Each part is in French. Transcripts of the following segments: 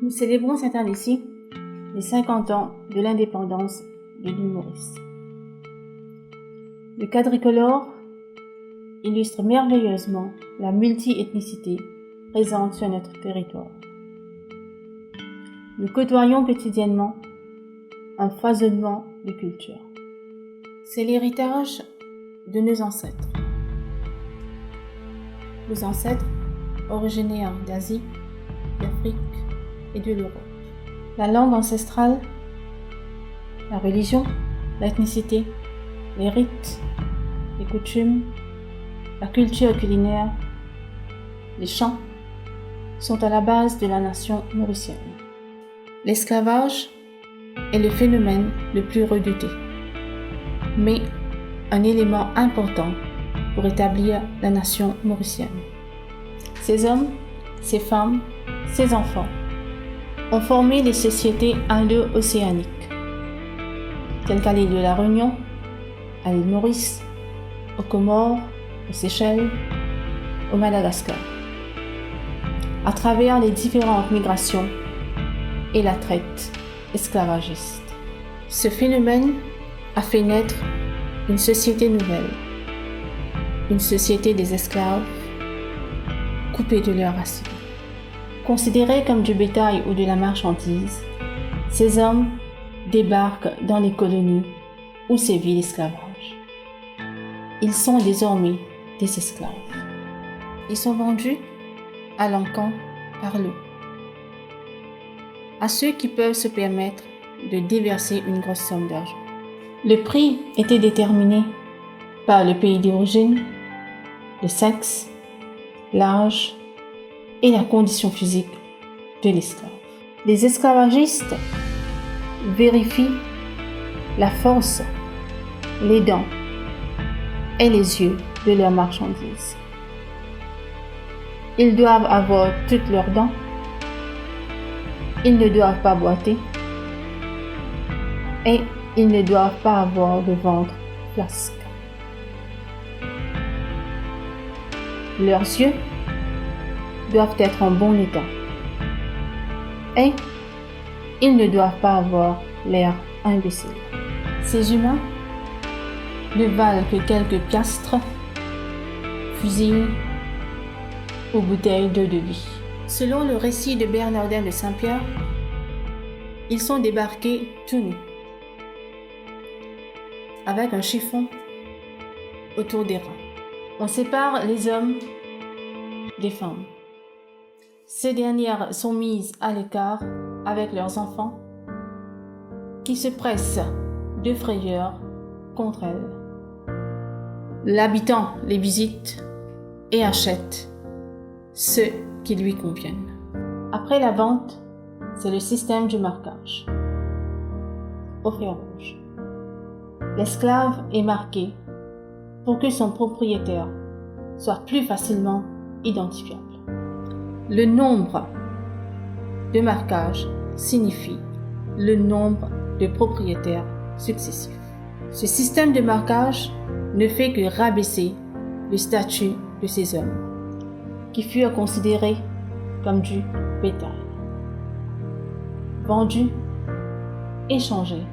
Nous célébrons cette année-ci les 50 ans de l'indépendance de l'île Maurice. Le quadricolore illustre merveilleusement la multi-ethnicité présente sur notre territoire. Nous côtoyons quotidiennement un foisonnement de cultures. C'est l'héritage de nos ancêtres. Nos ancêtres originaires d'Asie, d'Afrique et de l'Europe. La langue ancestrale, la religion, l'ethnicité, les rites, les coutumes, la culture culinaire, les chants sont à la base de la nation mauricienne. L'esclavage est le phénomène le plus redouté, mais un élément important pour établir la nation mauricienne. Ces hommes, ces femmes, ces enfants ont formé les sociétés indo-océaniques, telles qu'à l'île de la Réunion, à l'île Maurice, aux Comores, aux Seychelles, au Madagascar, à travers les différentes migrations et la traite esclavagiste. Ce phénomène a fait naître une société nouvelle, une société des esclaves coupés de leurs racines. Considérés comme du bétail ou de la marchandise, ces hommes débarquent dans les colonies où sévit l'esclavage. Ils sont désormais des esclaves. Ils sont vendus à l'encan par lot, à ceux qui peuvent se permettre de déverser une grosse somme d'argent. Le prix était déterminé par le pays d'origine, le sexe, l'âge et la condition physique de l'esclave. Les esclavagistes vérifient la force, les dents et les yeux de leurs marchandises. Ils doivent avoir toutes leurs dents. Ils ne doivent pas boiter. Et ils ne doivent pas avoir de ventre flasque. Leurs yeux doivent être en bon état. Et ils ne doivent pas avoir l'air imbécile. Ces humains ne valent que quelques piastres, fusils ou bouteilles d'eau de vie. Selon le récit de Bernardin de Saint-Pierre, ils sont débarqués tout nus, avec un chiffon autour des reins. On sépare les hommes des femmes. Ces dernières sont mises à l'écart avec leurs enfants qui se pressent de frayeur contre elles. L'habitant les visite et achète ceux qui lui conviennent. Après la vente, c'est le système du marquage au fer rouge. L'esclave est marqué pour que son propriétaire soit plus facilement identifiable. Le nombre de marquages signifie le nombre de propriétaires successifs. Ce système de marquage ne fait que rabaisser le statut de ces hommes, qui furent considérés comme du bétail, vendus, échangés,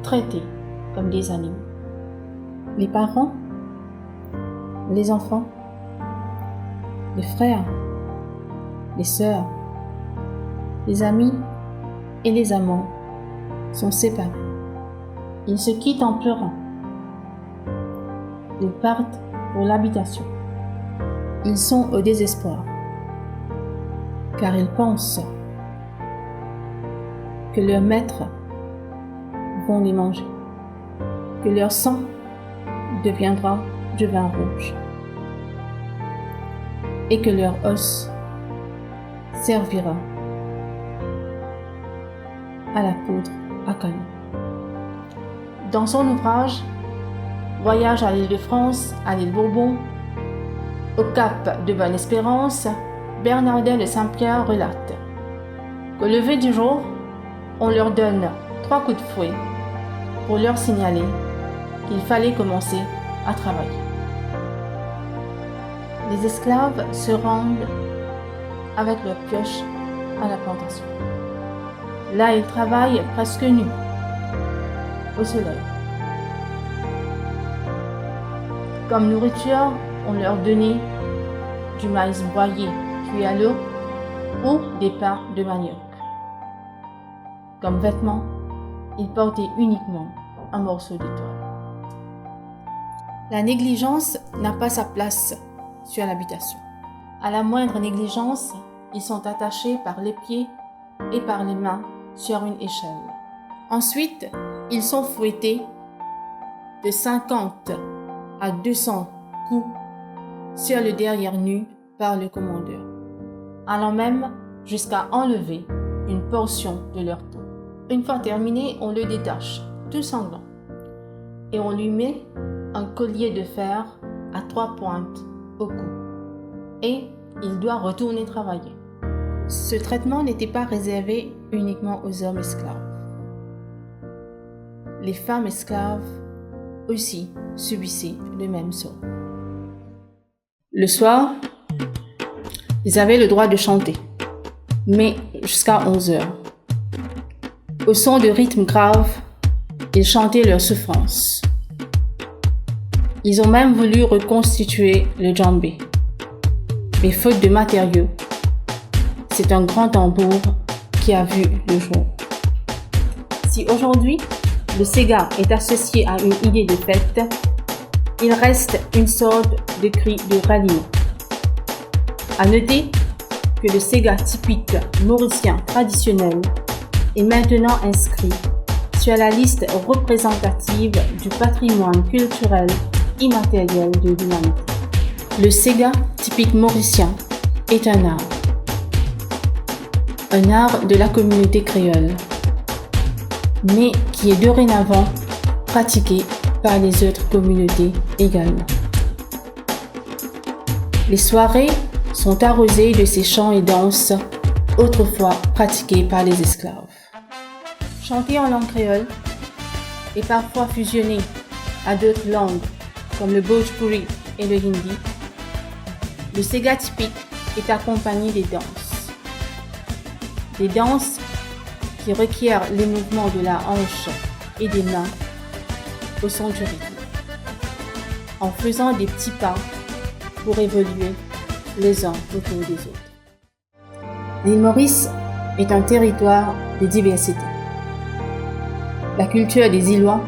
traités comme des animaux. Les parents, les enfants, les frères, les sœurs, les amis et les amants sont séparés. Ils se quittent en pleurant. Ils partent pour l'habitation. Ils sont au désespoir, car ils pensent que leurs maîtres vont les manger, que leur sang deviendra du vin rouge et que leur os servira à la poudre à canon. Dans son ouvrage Voyage à l'île de France, à l'île Bourbon, au cap de Bonne-Espérance, Bernardin de Saint-Pierre relate qu'au lever du jour, on leur donne 3 coups de fouet pour leur signaler qu'il fallait commencer à travailler. Les esclaves se rendent avec leurs pioches à la plantation. Là, ils travaillent presque nus, au soleil. Comme nourriture, on leur donnait du maïs broyé cuit à l'eau ou des pains de manioc. Comme vêtements, ils portaient uniquement un morceau de toile. La négligence n'a pas sa place sur l'habitation. À la moindre négligence, ils sont attachés par les pieds et par les mains sur une échelle. Ensuite, ils sont fouettés de 50 à 200 coups sur le derrière nu par le commandeur, allant même jusqu'à enlever une portion de leur peau. Une fois terminé, on le détache, tout sanglant, et on lui met un collier de fer à 3 pointes au cou, et il doit retourner travailler. Ce traitement n'était pas réservé uniquement aux hommes esclaves. Les femmes esclaves aussi subissaient le même sort. Le soir, ils avaient le droit de chanter, mais jusqu'à 11 heures. Au son de rythmes graves, ils chantaient leurs souffrances. Ils ont même voulu reconstituer le djembé, mais faute de matériaux, c'est un grand tambour qui a vu le jour. Si aujourd'hui, le Sega est associé à une idée de fête, il reste une sorte de cri de ralliement. À noter que le Sega typique mauricien traditionnel est maintenant inscrit sur la liste représentative du patrimoine culturel immatériel de l'humanité. Le Sega typique mauricien est un art de la communauté créole, mais qui est dorénavant pratiqué par les autres communautés également. Les soirées sont arrosées de ces chants et danses autrefois pratiqués par les esclaves. Chanté en langue créole et parfois fusionné à d'autres langues comme le Bhojpuri et le hindi, le Sega typique est accompagné des danses. Des danses qui requièrent les mouvements de la hanche et des mains au son du rythme, en faisant des petits pas pour évoluer les uns autour des autres. L'île Maurice est un territoire de diversité. La culture des Îlois,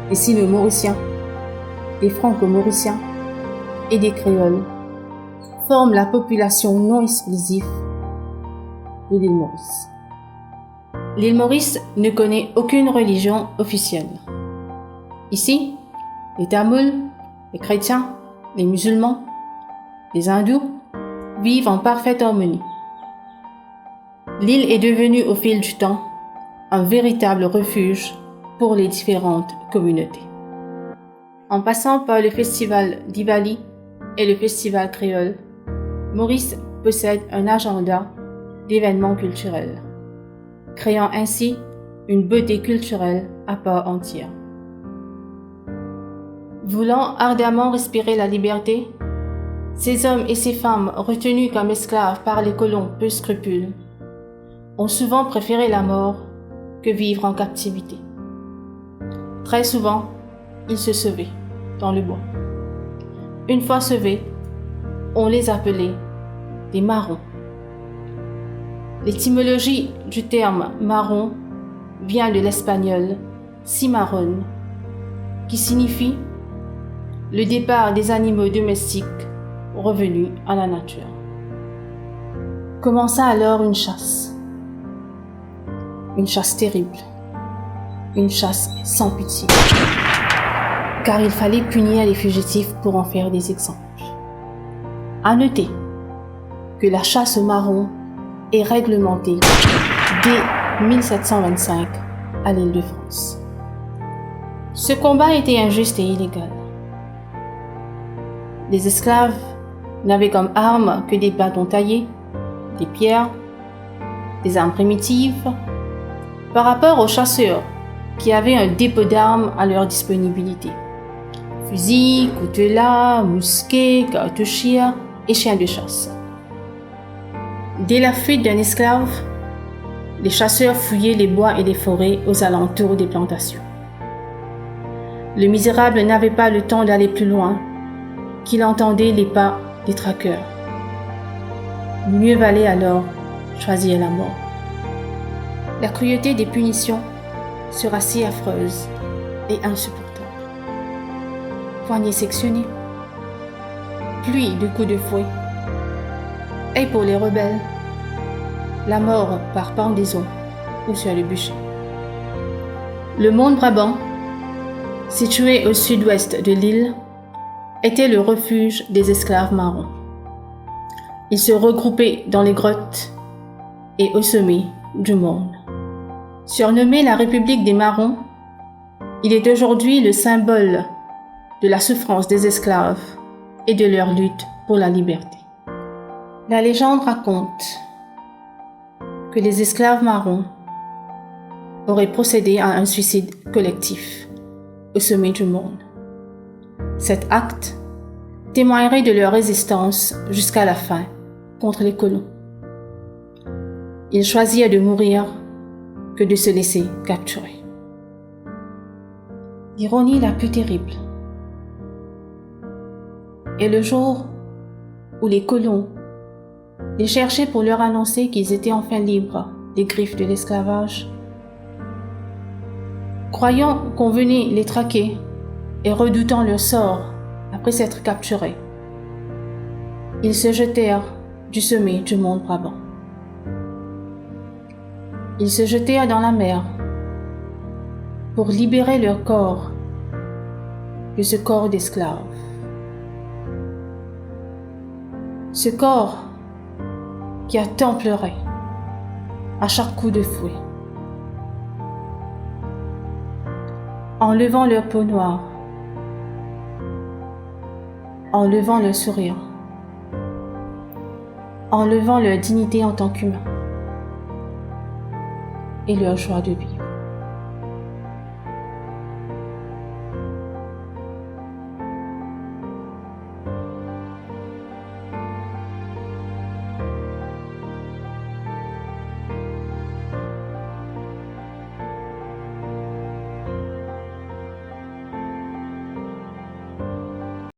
des Sino-Mauriciens, des Franco-Mauriciens et des Créoles forment la population non exclusive de l'île Maurice. L'île Maurice ne connaît aucune religion officielle. Ici, les Tamouls, les chrétiens, les musulmans, les hindous vivent en parfaite harmonie. L'île est devenue au fil du temps un véritable refuge pour les différentes communautés. En passant par le festival Diwali et le festival créole, Maurice possède un agenda d'événements culturels, créant ainsi une beauté culturelle à part entière. Voulant ardemment respirer la liberté, ces hommes et ces femmes retenus comme esclaves par les colons peu scrupules ont souvent préféré la mort que vivre en captivité. Très souvent, ils se sauvaient dans le bois. Une fois sauvés, on les appelait des marrons. L'étymologie du terme marron vient de l'espagnol cimarrón, qui signifie le départ des animaux domestiques revenus à la nature. Commença alors une chasse terrible, une chasse sans pitié, car il fallait punir les fugitifs pour en faire des exemples. À noter que la chasse aux marrons est réglementée dès 1725 à l'Île-de-France. Ce combat était injuste et illégal. Les esclaves n'avaient comme armes que des bâtons taillés, des pierres, des armes primitives, par rapport aux chasseurs qui avaient un dépôt d'armes à leur disponibilité. Fusils, coutelas, mousquets, cartouchières et chiens de chasse. Dès la fuite d'un esclave, les chasseurs fouillaient les bois et les forêts aux alentours des plantations. Le misérable n'avait pas le temps d'aller plus loin qu'il entendait les pas des traqueurs. Mieux valait alors choisir la mort. La cruauté des punitions sera si affreuse et insupportable. Poignets sectionnés, pluie de coups de fouet, et pour les rebelles, la mort par pendaison ou sur le bûcher. Le Monde Brabant, situé au sud-ouest de l'île, était le refuge des esclaves marrons. Ils se regroupaient dans les grottes et au sommet du monde. Surnommé la République des Marrons, il est aujourd'hui le symbole de la souffrance des esclaves et de leur lutte pour la liberté. La légende raconte que les esclaves marrons auraient procédé à un suicide collectif au sommet du monde. Cet acte témoignerait de leur résistance jusqu'à la fin contre les colons. Ils choisirent de mourir que de se laisser capturer. L'ironie la plus terrible est le jour où les colons les cherchaient pour leur annoncer qu'ils étaient enfin libres des griffes de l'esclavage. Croyant qu'on venait les traquer et redoutant leur sort après s'être capturés, ils se jetèrent du sommet du Monde Brabant. Ils se jetèrent dans la mer pour libérer leur corps de ce corps d'esclaves. Ce corps qui a tant pleuré à chaque coup de fouet. En levant leur peau noire, en levant leur sourire, en levant leur dignité en tant qu'humains et leur joie de vie.